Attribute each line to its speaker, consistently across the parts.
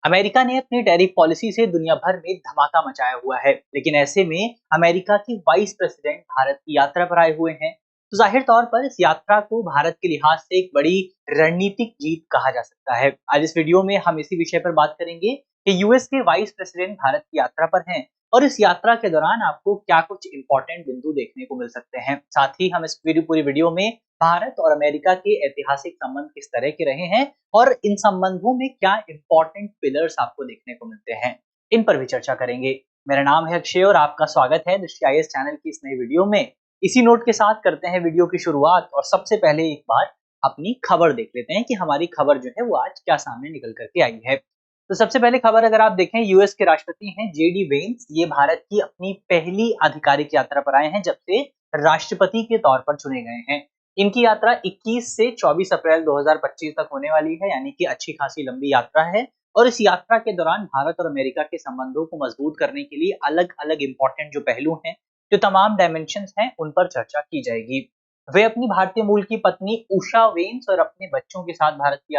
Speaker 1: America ने अपनी tariff policy से दुनिया भर में धमाका मचाया हुआ है, लेकिन ऐसे में अमेरिका के वाइस प्रेसिडेंट भारत की यात्रा पर आए हुए हैं। तो जाहिर तौर पर इस यात्रा को भारत के लिहाज से एक बड़ी रणनीतिक जीत कहा जा सकता है। आज इस वीडियो में हम इसी विषय पर बात करेंगे कि यूएस के वाइस प्रेसिडेंट भारत की यात्रा पर हैं और इस यात्रा के दौरान आपको क्या कुछ इंपॉर्टेंट बिंदु देखने को मिल सकते हैं। साथ ही हम इस पूरी वीडियो में भारत और अमेरिका के ऐतिहासिक संबंध किस तरह के रहे हैं और इन संबंधों में क्या इंपॉर्टेंट पिलर्स आपको देखने को मिलते हैं, इन पर भी चर्चा करेंगे। मेरा नाम है अक्षय और आपका स्वागत है दृष्टि आईएएस चैनल की इस नई वीडियो में। इसी नोट के साथ करते हैं वीडियो की शुरुआत और सबसे पहले एक बार अपनी खबर देख लेते हैं कि हमारी खबर जो है वो आज क्या सामने निकल करके आई है। तो सबसे पहले खबर अगर आप देखें, यूएस के राष्ट्रपति हैं जेडी वेंस, ये भारत की अपनी पहली आधिकारिक यात्रा पर आए हैं जब से राष्ट्रपति के तौर पर चुने गए हैं। इनकी यात्रा 21 से 24 अप्रैल 2025 तक होने वाली है, यानी कि अच्छी खासी लंबी यात्रा है। और इस यात्रा के दौरान भारत और अमेरिका के संबंधों को मजबूत करने के लिए अलग अलग इंपॉर्टेंट जो पहलू हैं, जो तमाम डायमेंशंस हैं, उन पर चर्चा की जाएगी। वे अपनी भारतीय मूल की पत्नी उषा वेंस और अपने बच्चों के साथ भारत की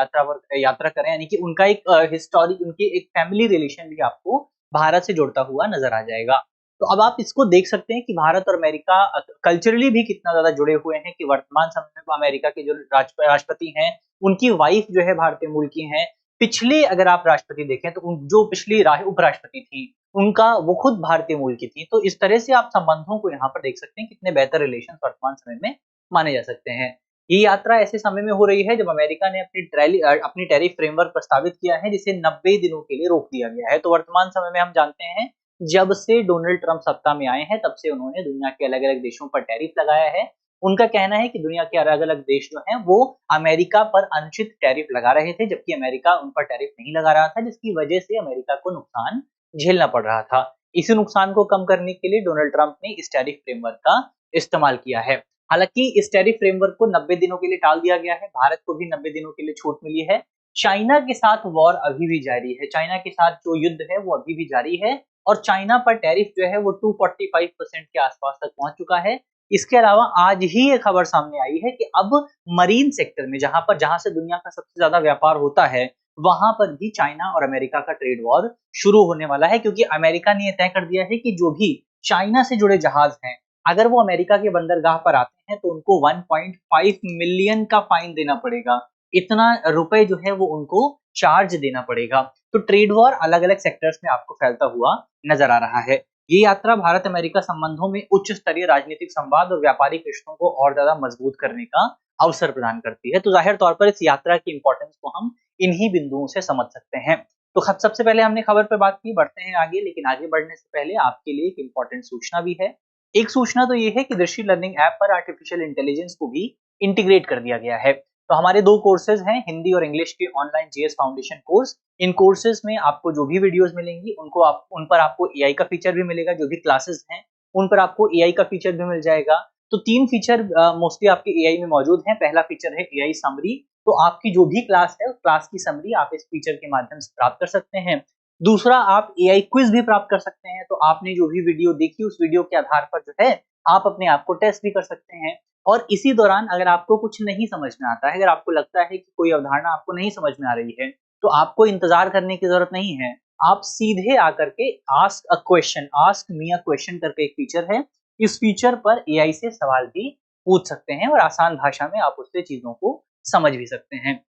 Speaker 1: यात्रा करें, यानी कि उनका एक हिस्टोरिक, उनके एक फैमिली रिलेशन भी आपको भारत से जुड़ता हुआ नजर आ जाएगा। तो अब आप इसको देख सकते हैं कि भारत और अमेरिका कल्चरली भी कितना ज्यादा जुड़े हुए हैं कि वर्तमान समय में अमेरिका के जो राष्ट्रपति हैं, उनकी वाइफ जो है भारतीय मूल की हैं। पिछले अगर आप राष्ट्रपति देखें तो जो पिछली उपराष्ट्रपति थी, उनका वो खुद भारतीय मूल की थी। तो इस तरह से आप संबंधों को यहाँ पर देख सकते हैं कितने बेहतर रिलेशन वर्तमान समय में माने जा सकते हैं। ये यात्रा ऐसे समय में हो रही है जब अमेरिका ने अपनी टैरिफ फ्रेमवर्क प्रस्तावित किया है, जिसे 90 दिनों के लिए रोक दिया गया है। तो वर्तमान समय में हम जानते हैं जब से डोनाल्ड ट्रंप सत्ता में आए हैं तब से उन्होंने दुनिया के अलग अलग देशों पर टैरिफ लगाया है। उनका कहना है कि दुनिया के अलग अलग देश जो हैं वो अमेरिका पर अनुचित टैरिफ लगा रहे थे, जबकि अमेरिका उन पर टैरिफ नहीं लगा रहा था, जिसकी वजह से अमेरिका को नुकसान झेलना पड़ रहा था। इसी नुकसान को कम करने के लिए डोनाल्ड ट्रंप ने इस टैरिफ फ्रेमवर्क का इस्तेमाल किया है। हालांकि इस टैरिफ फ्रेमवर्क को 90 दिनों के लिए टाल दिया गया है। भारत को भी 90 दिनों के लिए छूट मिली है। चाइना के साथ वॉर अभी भी जारी है, चाइना के साथ जो युद्ध है वो अभी भी जारी है और चाइना पर टैरिफ जो है वो 245% के आसपास तक पहुंच चुका है। इसके अलावा आज ही ये खबर सामने आई है कि अब मरीन सेक्टर में, जहां से दुनिया का सबसे ज्यादा व्यापार होता है, वहां पर भी चाइना और अमेरिका का ट्रेड वॉर शुरू होने वाला है, क्योंकि अमेरिका ने यह तय कर दिया है कि जो भी चाइना से जुड़े जहाज हैं, अगर वो अमेरिका के बंदरगाह पर आते हैं तो उनको 1.5 मिलियन का फाइन देना पड़ेगा। इतना रुपए जो है वो उनको चार्ज देना पड़ेगा। तो ट्रेड वॉर अलग अलग सेक्टर्स में आपको फैलता हुआ नजर आ रहा है। ये यात्रा भारत अमेरिका संबंधों में उच्च स्तरीय राजनीतिक संवाद और व्यापारिक रिश्तों को और ज्यादा मजबूत करने का अवसर प्रदान करती है। तो जाहिर तौर पर इस यात्रा की इंपॉर्टेंस को हम इन्हीं बिंदुओं से समझ सकते हैं। तो सबसे पहले हमने खबर पे बात की, बढ़ते हैं आगे, लेकिन आगे बढ़ने से पहले आपके लिए एक इंपॉर्टेंट सूचना भी है। एक सूचना तो ये है कि दृष्टि लर्निंग ऐप पर आर्टिफिशियल इंटेलिजेंस को भी इंटीग्रेट कर दिया गया है। तो हमारे दो कोर्सेज हैं, हिंदी और इंग्लिश के ऑनलाइन जीएस फाउंडेशन कोर्स। इन कोर्सेज में आपको जो भी वीडियोस मिलेंगी उन पर आपको एआई का फीचर भी मिलेगा। जो भी क्लासेस हैं उन पर आपको एआई का फीचर भी मिल जाएगा। तो तीन फीचर मोस्टली आपके एआई में मौजूद हैं। पहला फीचर है एआई समरी, तो आपकी जो भी क्लास है उस क्लास की समरी आप इस फीचर के माध्यम से प्राप्त कर सकते हैं। दूसरा, आप एआई क्विज भी प्राप्त कर सकते हैं। तो आपने जो भी वीडियो देखी उस वीडियो के आधार पर जो है आप अपने आप को टेस्ट भी कर सकते हैं। और इसी दौरान अगर आपको कुछ नहीं समझ में आता है, अगर आपको लगता है कि कोई अवधारणा आपको नहीं समझ में आ रही है, तो आपको इंतजार करने की जरूरत नहीं है। आप सीधे आकर के आस्क मी अ क्वेश्चन करके एक फीचर है, इस फीचर पर एआई से सवाल भी पूछ सकते हैं और आसान भाषा में आप उससे चीजों को समझ भी सकते हैं।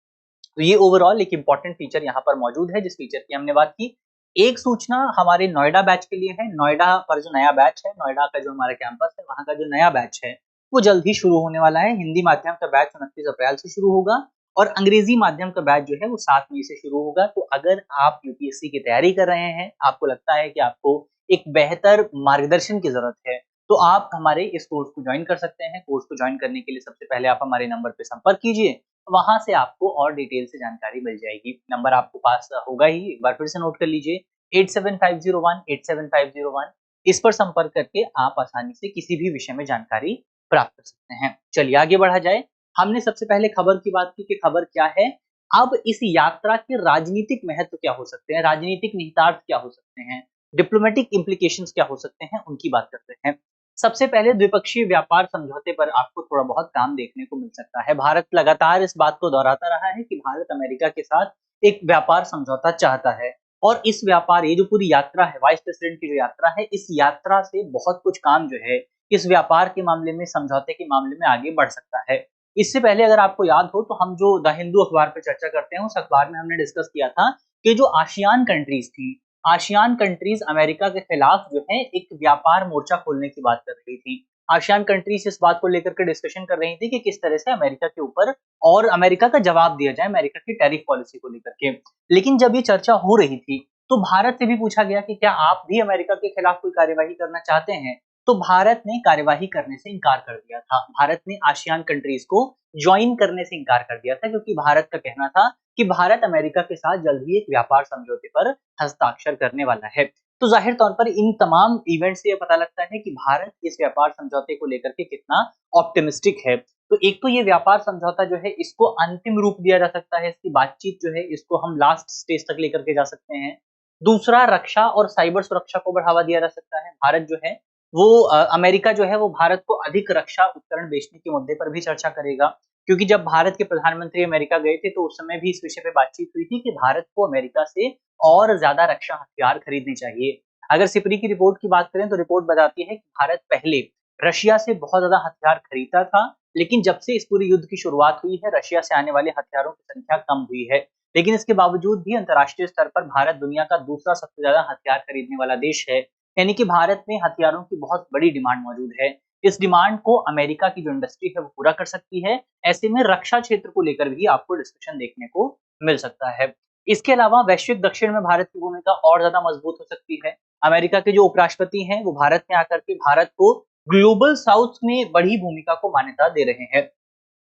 Speaker 1: तो ये ओवरऑल एक इंपॉर्टेंट फीचर यहाँ पर मौजूद है जिस फीचर की हमने बात की। एक सूचना हमारे नोएडा बैच के लिए है। नोएडा पर जो नया बैच है, नोएडा का जो हमारा कैंपस है, वहां का जो नया बैच है वो जल्द ही शुरू होने वाला है। हिंदी माध्यम का बैच 29 अप्रैल से शुरू होगा और अंग्रेजी माध्यम का बैच जो है वो 7 मई से शुरू होगा। तो अगर आप यूपीएससी की तैयारी कर रहे हैं, आपको लगता है कि आपको एक बेहतर मार्गदर्शन की जरूरत है, तो आप हमारे इस कोर्स को ज्वाइन कर सकते हैं। कोर्स को ज्वाइन करने के लिए सबसे पहले आप हमारे नंबर पर संपर्क कीजिए, वहां से आपको और डिटेल से जानकारी मिल जाएगी। नंबर आपको पास होगा ही, एक बार फिर से नोट कर लीजिए, 8750187501। इस पर संपर्क करके आप आसानी से किसी भी विषय में जानकारी प्राप्त कर सकते हैं। चलिए आगे बढ़ा जाए। हमने सबसे पहले खबर की बात की कि खबर क्या है। अब इस यात्रा के राजनीतिक महत्व क्या हो सकते हैं, राजनीतिक निहितार्थ क्या हो सकते हैं, डिप्लोमेटिक इम्प्लीकेशंस क्या हो सकते हैं, उनकी बात करते हैं। सबसे पहले द्विपक्षीय व्यापार समझौते पर आपको थोड़ा बहुत काम देखने को मिल सकता है। भारत लगातार इस बात को दोहराता रहा है कि भारत अमेरिका के साथ एक व्यापार समझौता चाहता है। और इस व्यापार, ये जो पूरी यात्रा है, वाइस प्रेसिडेंट की जो यात्रा है, इस यात्रा से बहुत कुछ काम जो है इस व्यापार के मामले में, समझौते के मामले में आगे बढ़ सकता है। इससे पहले अगर आपको याद हो तो हम जो द हिंदू अखबार पे चर्चा करते हैं, उस अखबार में हमने डिस्कस किया था कि जो आसियान कंट्रीज थी, आसियान कंट्रीज अमेरिका के खिलाफ जो है एक व्यापार मोर्चा खोलने की बात कर रही थी। आसियान कंट्रीज इस बात को लेकर के डिस्कशन कर रही थी कि किस तरह से अमेरिका के ऊपर और अमेरिका का जवाब दिया जाए अमेरिका की टैरिफ पॉलिसी को लेकर के। लेकिन जब ये चर्चा हो रही थी तो भारत से भी पूछा गया कि क्या आप भी अमेरिका के खिलाफ कोई कार्यवाही करना चाहते हैं? तो भारत ने कार्यवाही करने से इनकार कर दिया था। भारत ने आसियान कंट्रीज को ज्वाइन करने से इनकार कर दिया था, क्योंकि भारत का कहना था कि भारत अमेरिका के साथ जल्द ही एक व्यापार समझौते पर हस्ताक्षर करने वाला है। तो जाहिर तौर पर इन तमाम इवेंट से यह पता लगता है कि भारत इस व्यापार समझौते को लेकर के कितना ऑप्टिमिस्टिक है। तो एक तो ये व्यापार समझौता जो है इसको अंतिम रूप दिया जा सकता है, इसकी बातचीत जो है इसको हम लास्ट स्टेज तक लेकर के जा सकते हैं। दूसरा, रक्षा और साइबर सुरक्षा को बढ़ावा दिया जा सकता है। भारत जो है वो अमेरिका जो है वो भारत को अधिक रक्षा उपकरण बेचने के मुद्दे पर भी चर्चा करेगा, क्योंकि जब भारत के प्रधानमंत्री अमेरिका गए थे तो उस समय भी इस विषय पे बातचीत हुई थी कि भारत को अमेरिका से और ज्यादा रक्षा हथियार खरीदने चाहिए। अगर सिपरी की रिपोर्ट की बात करें तो रिपोर्ट बताती है कि भारत पहले रशिया से बहुत ज्यादा हथियार खरीदता था, लेकिन जब से इस पूरे युद्ध की शुरुआत हुई है रशिया से आने वाले हथियारों की संख्या कम हुई है। लेकिन इसके बावजूद भी अंतर्राष्ट्रीय स्तर पर भारत दुनिया का दूसरा सबसे ज्यादा हथियार खरीदने वाला देश है। यानी कि भारत में हथियारों की बहुत बड़ी डिमांड मौजूद है। इस डिमांड को अमेरिका की जो इंडस्ट्री है वो पूरा कर सकती है। ऐसे में रक्षा क्षेत्र को लेकर भी आपको डिस्कशन देखने को मिल सकता है। इसके अलावा वैश्विक दक्षिण में भारत की भूमिका और ज्यादा मजबूत हो सकती है। अमेरिका के जो उपराष्ट्रपति हैं वो भारत में आकर के भारत को ग्लोबल साउथ में बड़ी भूमिका को मान्यता दे रहे हैं।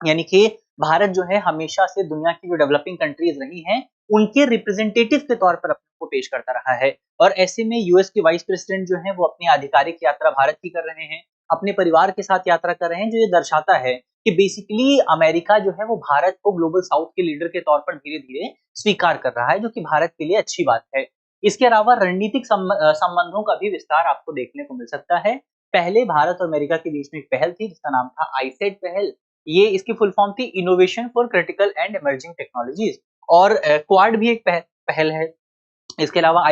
Speaker 1: यानी कि भारत जो है हमेशा से दुनिया की जो डेवलपिंग कंट्रीज रही हैं उनके रिप्रेजेंटेटिव के तौर पर अपने को पेश करता रहा है। और ऐसे में यूएस के वाइस प्रेसिडेंट जो है वो अपनी आधिकारिक यात्रा भारत की कर रहे हैं, अपने परिवार के साथ यात्रा कर रहे हैं, जो ये दर्शाता है कि बेसिकली अमेरिका जो है वो भारत को ग्लोबल साउथ के लीडर के तौर पर धीरे धीरे स्वीकार कर रहा है, जो कि भारत के लिए अच्छी बात है। इसके अलावा रणनीतिक संबंधों का भी विस्तार आपको देखने को मिल सकता है। पहले भारत और अमेरिका के बीच में एक पहल थी जिसका नाम था आईसेट पहल। ये इसकी फुल फॉर्म थी innovation for critical and emerging technologies. और क्वाड भी एक पहल है। इसके अलावा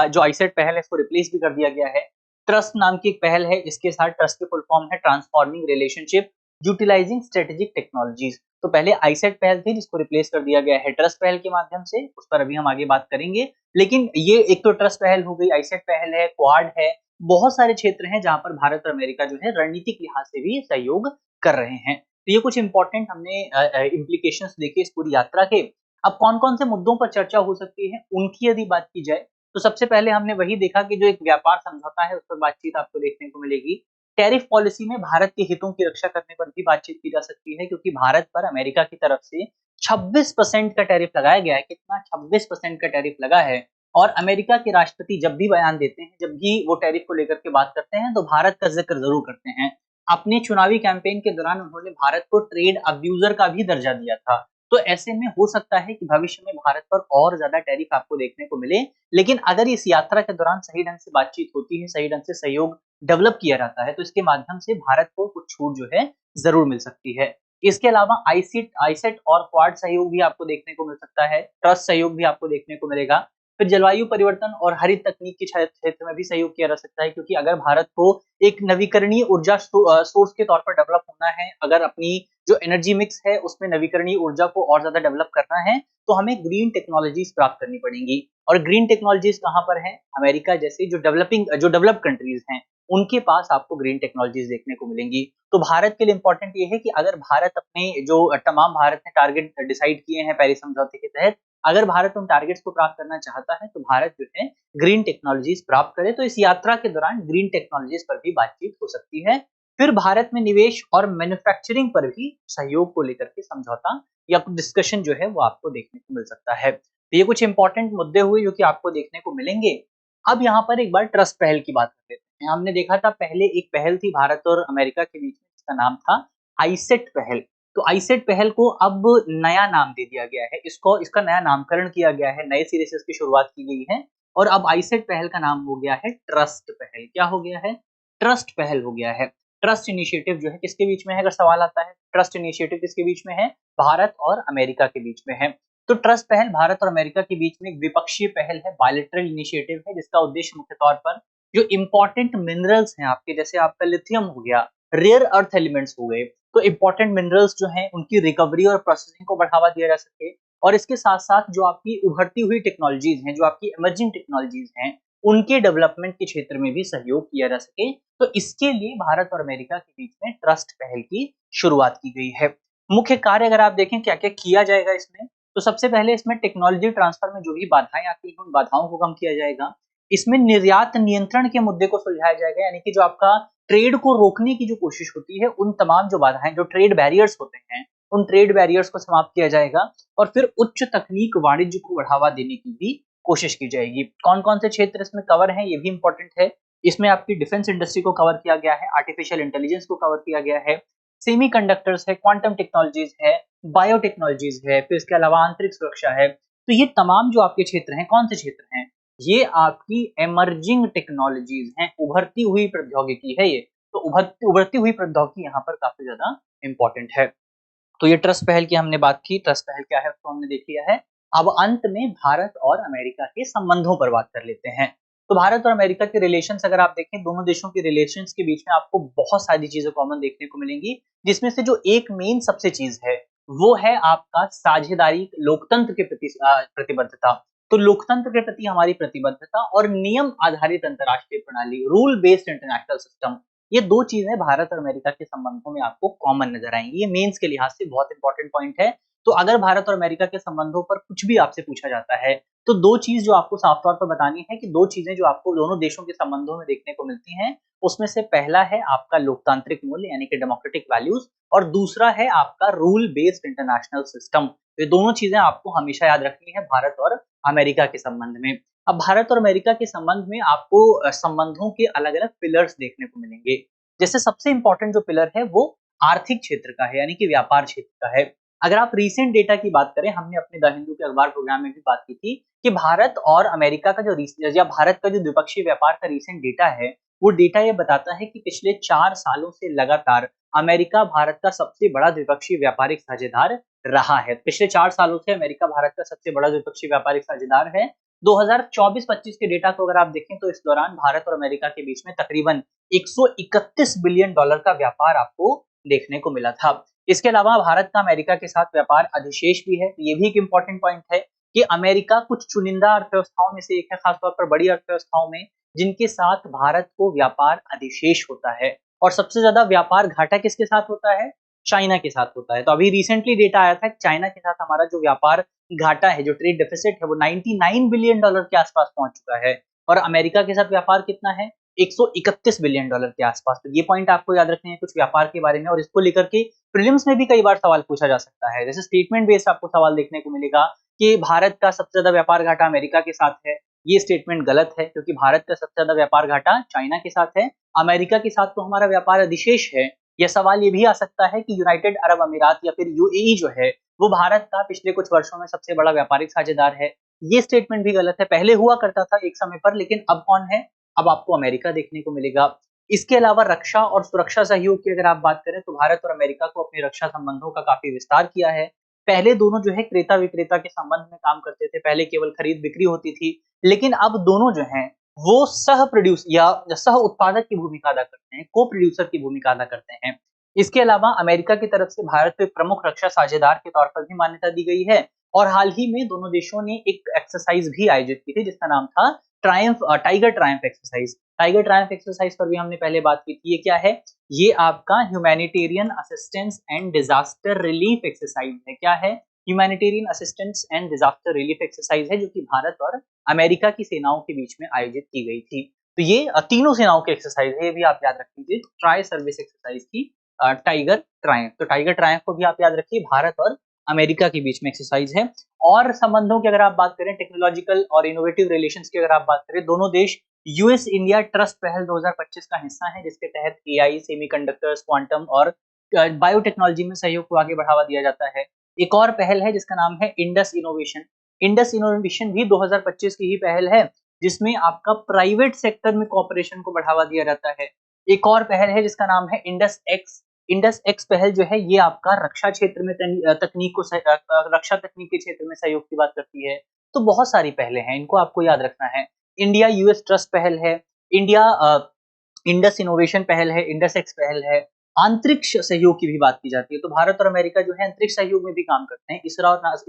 Speaker 1: जो आईसेट पहल है इसको रिप्लेस भी कर दिया गया है। ट्रस्ट नाम की एक पहल है, इसके साथ ट्रस्ट की फुल फॉर्म है transforming relationship utilising strategic technologies. तो पहले आईसेट पहल थी जिसको रिप्लेस कर दिया गया है ट्रस्ट पहल के माध्यम से, उस पर अभी हम आगे बात करेंगे। लेकिन ये एक तो ट्रस्ट पहल हो गई, आईसेट पहल है, क्वाड है, बहुत सारे क्षेत्र हैं जहां पर भारत और अमेरिका जो है रणनीतिक लिहाज से भी सहयोग कर रहे हैं। तो ये कुछ इंपॉर्टेंट हमने इम्प्लीकेशंस देखे इस पूरी यात्रा के। अब कौन कौन से मुद्दों पर चर्चा हो सकती है उनकी यदि बात की जाए तो सबसे पहले हमने वही देखा कि जो एक व्यापार समझौता है उस पर बातचीत आपको देखने को मिलेगी। टैरिफ पॉलिसी में भारत के हितों की रक्षा करने पर भी बातचीत की जा सकती है, क्योंकि भारत पर अमेरिका की तरफ से 26% का टैरिफ लगाया गया है। कितना? 26% का टैरिफ लगा है। और अमेरिका के राष्ट्रपति जब भी बयान देते हैं, जब भी वो टैरिफ को लेकर के बात करते हैं, तो भारत का जिक्र जरूर करते हैं। अपने चुनावी कैंपेन के दौरान उन्होंने भारत को ट्रेड अब्यूजर का भी दर्जा दिया था। तो ऐसे में हो सकता है कि भविष्य में भारत पर और ज्यादा टैरिफ आपको देखने को मिले। लेकिन अगर इस यात्रा के दौरान सही ढंग से बातचीत होती है, सही ढंग से सहयोग डेवलप किया जाता है, तो इसके माध्यम से भारत को कुछ छूट जो है जरूर मिल सकती है। इसके अलावा आईसेट और क्वाड सहयोग भी आपको देखने को मिल सकता है, ट्रस्ट सहयोग भी आपको देखने को मिलेगा। फिर जलवायु परिवर्तन और हरित तकनीक के क्षेत्र में भी सहयोग किया जा सकता है, क्योंकि अगर भारत को एक नवीकरणीय ऊर्जा सोर्स के तौर पर डेवलप होना है, अगर अपनी जो एनर्जी मिक्स है उसमें नवीकरणीय ऊर्जा को और ज्यादा डेवलप करना है, तो हमें ग्रीन टेक्नोलॉजीज प्राप्त करनी पड़ेंगी। और ग्रीन टेक्नोलॉजीज कहां पर है? अमेरिका जैसे जो डेवलप कंट्रीज हैं उनके पास आपको ग्रीन टेक्नोलॉजीज देखने को मिलेंगी। तो भारत के लिए इंपॉर्टेंट ये है कि अगर भारत अपने जो तमाम भारत ने टारगेट डिसाइड किए हैं पेरिस समझौते के तहत, अगर भारत उन टारगेट्स को प्राप्त करना चाहता है तो भारत जो है ग्रीन टेक्नोलॉजीज प्राप्त करे। तो इस यात्रा के दौरान ग्रीन टेक्नोलॉजीज पर भी बातचीत हो सकती है। फिर भारत में निवेश और मैन्युफैक्चरिंग पर भी सहयोग को लेकर के समझौता या कुछ डिस्कशन जो है वो आपको देखने को मिल सकता है। तो ये कुछ इंपॉर्टेंट मुद्दे हुए जो कि आपको देखने को मिलेंगे। अब यहाँ पर एक बार ट्रस्ट पहल की बात कर लेते हैं। हमने देखा था पहले एक पहल थी भारत और अमेरिका के बीच में जिसका नाम था आईसेट पहल। तो आईसेट पहल को अब नया नाम दे दिया गया है, इसका नया नामकरण किया गया है, नए सिरे से इसकी शुरुआत की गई है। और अब आईसेट पहल का नाम हो गया है ट्रस्ट पहल। क्या हो गया है? ट्रस्ट पहल हो गया है। ट्रस्ट इनिशिएटिव जो है किसके बीच में है? अगर सवाल आता है ट्रस्ट इनिशिएटिव किसके बीच में है? भारत और अमेरिका के बीच में है। तो ट्रस्ट पहल भारत और अमेरिका के बीच में एक द्विपक्षीय पहल है, बायलैटरल इनिशिएटिव है, जिसका उद्देश्य मुख्य तौर पर जो इंपॉर्टेंट मिनरल्स हैं आपके, जैसे आपका लिथियम हो गया, रेयर अर्थ एलिमेंट्स हो गए, तो इंपॉर्टेंट मिनरल्स जो हैं उनकी रिकवरी और प्रोसेसिंग को बढ़ावा दिया जा सके, और इसके साथ साथ जो आपकी उभरती हुई टेक्नोलॉजीज हैं, जो आपकी इमर्जिंग टेक्नोलॉजीज हैं, उनके डेवलपमेंट के क्षेत्र में भी सहयोग किया जा सके। तो इसके लिए भारत और अमेरिका के बीच में ट्रस्ट पहल की शुरुआत की गई है। मुख्य कार्य अगर आप देखें क्या क्या किया जाएगा इसमें, तो सबसे पहले इसमें टेक्नोलॉजी ट्रांसफर में जो भी बाधाएं आती हैं उन बाधाओं को कम किया जाएगा। इसमें निर्यात नियंत्रण के मुद्दे को सुलझाया जाएगा, यानी कि जो आपका ट्रेड को रोकने की जो कोशिश होती है, उन तमाम जो बाधाएं, जो ट्रेड बैरियर्स होते हैं, उन ट्रेड बैरियर्स को समाप्त किया जाएगा। और फिर उच्च तकनीक वाणिज्य को बढ़ावा देने की भी कोशिश की जाएगी। कौन कौन से क्षेत्र इसमें कवर हैं ये भी इंपॉर्टेंट है। इसमें आपकी डिफेंस इंडस्ट्री को कवर किया गया है, आर्टिफिशियल इंटेलिजेंस को कवर किया गया है, सेमीकंडक्टर्स है, क्वांटम टेक्नोलॉजीज है, बायोटेक्नोलॉजीज है, फिर इसके अलावा आंतरिक सुरक्षा है। तो ये तमाम जो आपके क्षेत्र हैं, कौन से क्षेत्र हैं, ये आपकी एमर्जिंग टेक्नोलॉजीज हैं, उभरती हुई प्रौद्योगिकी है ये। तो उभरती हुई प्रौद्योगिकी यहाँ पर काफी ज्यादा इंपॉर्टेंट है। तो ये ट्रस्ट पहल की हमने बात की, ट्रस्ट पहल क्या है उसको हमने देख लिया है। अब अंत में भारत और अमेरिका के संबंधों पर बात कर लेते हैं। तो भारत और अमेरिका के रिलेशंस अगर आप देखें, दोनों देशों के रिलेशंस के बीच में आपको बहुत सारी चीजें कॉमन देखने को मिलेंगी, जिसमें से जो एक मेन सबसे चीज है वो है आपका साझेदारी, लोकतंत्र के प्रति प्रतिबद्धता। तो लोकतंत्र के प्रति हमारी प्रतिबद्धता और नियम आधारित अंतरराष्ट्रीय प्रणाली, रूल बेस्ड इंटरनेशनल सिस्टम, ये दो चीजें भारत और अमेरिका के संबंधों में आपको कॉमन नजर आएंगी। ये मेंस के लिहाज से बहुत इंपॉर्टेंट पॉइंट है। तो अगर भारत और अमेरिका के संबंधों पर कुछ भी आपसे पूछा जाता है, तो दो चीज जो आपको साफ तौर पर बतानी है कि दो चीजें जो आपको दोनों देशों के संबंधों में देखने को मिलती हैं, उसमें से पहला है आपका लोकतांत्रिक मूल्य यानी कि डेमोक्रेटिक वैल्यूज, और दूसरा है आपका रूल बेस्ड इंटरनेशनल सिस्टम। ये दोनों चीजें आपको हमेशा याद रखनी है भारत और अमेरिका के संबंध में। अब भारत और अमेरिका के संबंध में आपको संबंधों के अलग अलग पिलर्स देखने को मिलेंगे। जैसे सबसे इंपॉर्टेंट जो पिलर है वो आर्थिक क्षेत्र का है, यानी कि व्यापार क्षेत्र का है। अगर आप रीसेंट डेटा की बात करें, हमने अपने द हिंदू के अखबार प्रोग्राम में भी बात की थी कि भारत और अमेरिका का या भारत का जो द्विपक्षीय व्यापार का रीसेंट डेटा है, वो डेटा ये बताता है कि पिछले 4 सालों से लगातार अमेरिका भारत का सबसे बड़ा द्विपक्षीय व्यापारिक साझेदार रहा है। पिछले 4 सालों से अमेरिका भारत का सबसे बड़ा द्विपक्षीय व्यापारिक साझेदार है। 2024-25 के डेटा को अगर आप देखें तो इस दौरान भारत और अमेरिका के बीच में तकरीबन 131 बिलियन डॉलर का व्यापार आपको देखने को मिला था। इसके अलावा भारत का अमेरिका के साथ व्यापार अधिशेष भी है। ये भी एक इंपॉर्टेंट पॉइंट है कि अमेरिका कुछ चुनिंदा अर्थव्यवस्थाओं में से एक है, खासतौर पर बड़ी अर्थव्यवस्थाओं में, जिनके साथ भारत को व्यापार अधिशेष होता है। और सबसे ज्यादा व्यापार घाटा किसके साथ होता है? चाइना के साथ होता है। तो अभी रिसेंटली डेटा आया था, चाइना के साथ हमारा जो व्यापार घाटा है, जो ट्रेड डेफिसिट है, वो 99 बिलियन डॉलर के आसपास पहुंच चुका है। और अमेरिका के साथ व्यापार कितना है? 131 बिलियन डॉलर के आसपास। तो ये पॉइंट आपको याद रखने हैं कुछ व्यापार के बारे में, और इसको लेकर के प्रीलिम्स में भी कई बार सवाल पूछा जा सकता है। जैसे स्टेटमेंट बेस्ड आपको सवाल देखने को मिलेगा कि भारत का सबसे ज्यादा व्यापार घाटा अमेरिका के साथ है। ये स्टेटमेंट गलत है, क्योंकि भारत का सबसे ज्यादा व्यापार घाटा चाइना के साथ है, अमेरिका के साथ तो हमारा व्यापार अधिशेष है। यह सवाल ये भी आ सकता है कि यूनाइटेड अरब अमीरात या फिर यूएई जो है, वो भारत का पिछले कुछ वर्षों में सबसे बड़ा व्यापारिक साझेदार है। ये स्टेटमेंट भी गलत है। पहले हुआ करता था एक समय पर, लेकिन अब कौन है? अब आपको अमेरिका देखने को मिलेगा। इसके अलावा रक्षा और सुरक्षा सहयोग की अगर आप बात करें, तो भारत और अमेरिका को अपने रक्षा संबंधों का काफी विस्तार किया है। पहले दोनों जो है क्रेता विक्रेता के संबंध में काम करते थे, पहले केवल खरीद बिक्री होती थी, लेकिन अब दोनों जो हैं वो सह प्रोड्यूस या सह उत्पादक की भूमिका अदा करते हैं, को प्रोड्यूसर की भूमिका अदा करते हैं। इसके अलावा अमेरिका की तरफ से भारत को एक प्रमुख रक्षा साझेदार के तौर पर भी मान्यता दी गई है। और हाल ही में दोनों देशों ने एक एक्सरसाइज भी आयोजित की थी, जिसका नाम था tiger Triumph exercise. Tiger Triumph exercise पर भी हमने पहले बात की थी। ये क्या है? ये आपका humanitarian assistance and disaster relief exercise है। क्या है? Humanitarian assistance and disaster relief exercise है, जो कि भारत और अमेरिका की सेनाओं के बीच में आयोजित की गई थी। तो ये तीनों सेनाओं की एक्सरसाइज है, ये भी आप याद रख लीजिए। ट्राई सर्विस एक्सरसाइज की टाइगर ट्रायम्फ। तो टाइगर ट्रायम्फ को भी आप याद रखिए, भारत और अमेरिका के बीच में एक्सरसाइज है। और संबंधों की अगर आप बात करें, टेक्नोलॉजिकल और इनोवेटिव रिलेशंस की अगर आप बात करें, दोनों देश यूएस इंडिया ट्रस्ट पहल 2025 का हिस्सा है, जिसके तहत एआई, सेमीकंडक्टर्स, क्वांटम और बायोटेक्नोलॉजी में सहयोग को आगे बढ़ावा दिया जाता है। एक और पहल है जिसका नाम है इंडस इनोवेशन। इंडस इनोवेशन भी 2025 की ही पहल है, जिसमें आपका प्राइवेट सेक्टर में कॉपरेशन को बढ़ावा दिया जाता है। एक और पहल है जिसका नाम है इंडस एक्स। इंडस एक्स पहल जो है ये आपका रक्षा क्षेत्र में तकनीक को रक्षा तकनीक के क्षेत्र में सहयोग की बात करती है। तो बहुत सारी पहलें हैं, इनको आपको याद रखना है। इंडिया यूएस ट्रस्ट पहल है, इंडिया इंडस इनोवेशन पहल है, इंडस एक्स पहल है। अंतरिक्ष सहयोग की भी बात की जाती है, तो भारत और अमेरिका जो है अंतरिक्ष सहयोग में भी काम करते हैं।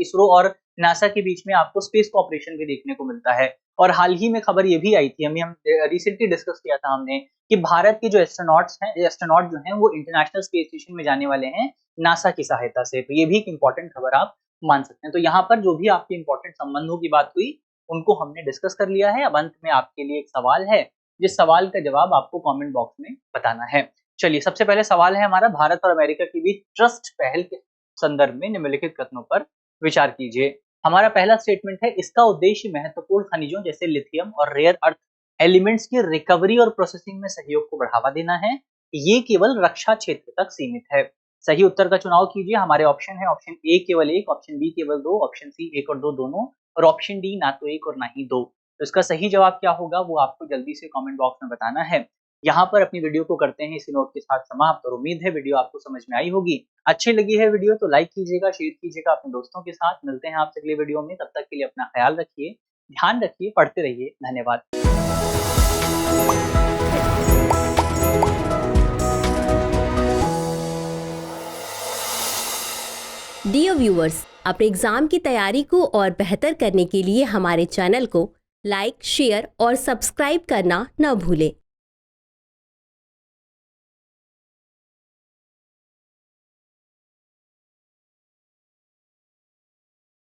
Speaker 1: इसरो और नासा के बीच में आपको स्पेस कॉपरेशन भी देखने को मिलता है। और हाल ही में खबर ये भी आई थी, हम रिसेंटली डिस्कस किया था हमने, कि भारत के जो एस्ट्रोनॉट जो हैं वो इंटरनेशनल स्पेस स्टेशन में जाने वाले हैं नासा की सहायता से। तो ये भी एक इंपॉर्टेंट खबर आप मान सकते हैं। तो यहाँ पर जो भी आपके इंपॉर्टेंट संबंधों की बात हुई उनको हमने डिस्कस कर लिया है। अब अंत में आपके लिए एक सवाल है, जिस सवाल का जवाब आपको कमेंट बॉक्स में बताना है। चलिए, सबसे पहले सवाल है हमारा, भारत और अमेरिका के बीच ट्रस्ट पहल के संदर्भ में निम्नलिखित कथनों पर विचार कीजिए। हमारा पहला स्टेटमेंट है, इसका उद्देश्य महत्वपूर्ण खनिजों जैसे लिथियम और रेयर अर्थ एलिमेंट्स की रिकवरी और प्रोसेसिंग में सहयोग को बढ़ावा देना है। ये केवल रक्षा क्षेत्र तक सीमित है। सही उत्तर का चुनाव कीजिए। हमारे ऑप्शन है, ऑप्शन ए केवल 1, ऑप्शन बी केवल 2, ऑप्शन सी 1 और 2 दोनों, और ऑप्शन डी ना तो 1 और ना ही 2। तो इसका सही जवाब क्या होगा वो आपको जल्दी से कमेंट बॉक्स में बताना है। यहाँ पर अपनी वीडियो को करते हैं इसी नोट के साथ समाप्त, और उम्मीद है वीडियो आपको समझ में आई होगी। अच्छी लगी है वीडियो तो लाइक कीजिएगा, शेयर कीजिएगा अपने दोस्तों के साथ। मिलते हैं आपसे अगले वीडियो में, तब तक के लिए अपना ख्याल रखिए, ध्यान रखिए, पढ़ते रहिए। धन्यवाद।
Speaker 2: डियर व्यूअर्स, अपने एग्जाम की तैयारी को और बेहतर करने के लिए हमारे चैनल को लाइक, शेयर और सब्सक्राइब करना न भूलें।